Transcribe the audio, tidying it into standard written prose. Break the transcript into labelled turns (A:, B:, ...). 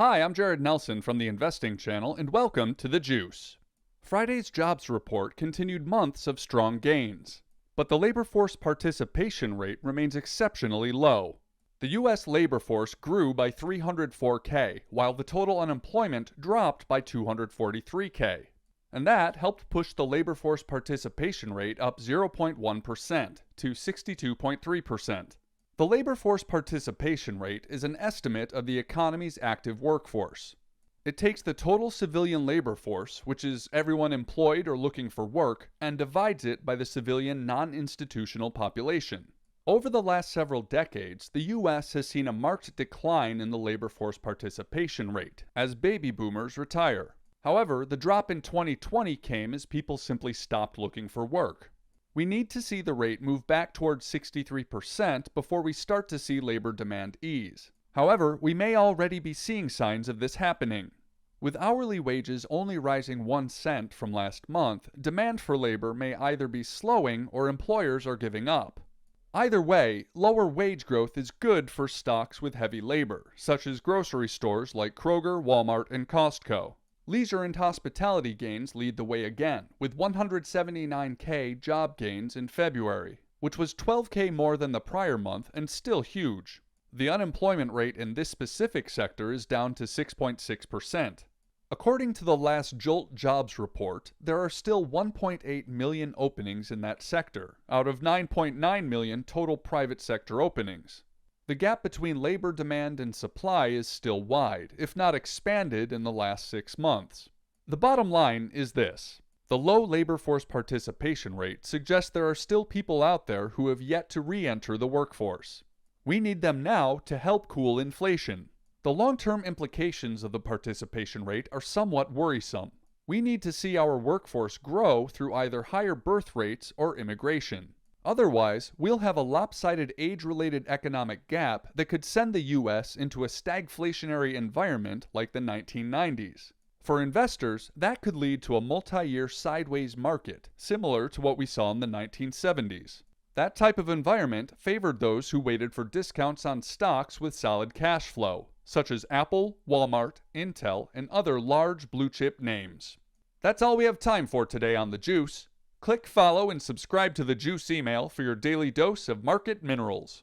A: Hi, I'm Jared Nelson from the Investing Channel, and welcome to The Juice. Friday's jobs report continued months of strong gains, but the labor force participation rate remains exceptionally low. The U.S. labor force grew by 304K, while the total unemployment dropped by 243K. And that helped push the labor force participation rate up 0.1% to 62.3%. The labor force participation rate is an estimate of the economy's active workforce. It takes the total civilian labor force, which is everyone employed or looking for work, and divides it by the civilian non-institutional population. Over the last several decades, the U.S. has seen a marked decline in the labor force participation rate as baby boomers retire. However, the drop in 2020 came as people simply stopped looking for work. We need to see the rate move back towards 63% before we start to see labor demand ease. However, we may already be seeing signs of this happening. With hourly wages only rising 1 cent from last month, demand for labor may either be slowing or employers are giving up. Either way, lower wage growth is good for stocks with heavy labor, such as grocery stores like Kroger, Walmart, and Costco. Leisure and hospitality gains lead the way again, with 179K job gains in February, which was 12K more than the prior month and still huge. The unemployment rate in this specific sector is down to 6.6%. According to the last JOLT jobs report, there are still 1.8 million openings in that sector, out of 9.9 million total private sector openings. The gap between labor demand and supply is still wide, if not expanded in the last 6 months. The bottom line is this. The low labor force participation rate suggests there are still people out there who have yet to re-enter the workforce. We need them now to help cool inflation. The long-term implications of the participation rate are somewhat worrisome. We need to see our workforce grow through either higher birth rates or immigration. Otherwise, we'll have a lopsided age-related economic gap that could send the U.S. into a stagflationary environment like the 1990s. For investors, that could lead to a multi-year sideways market, similar to what we saw in the 1970s. That type of environment favored those who waited for discounts on stocks with solid cash flow, such as Apple, Walmart, Intel, and other large blue-chip names. That's all we have time for today on The Juice. Click follow and subscribe to The Juice email for your daily dose of market minerals.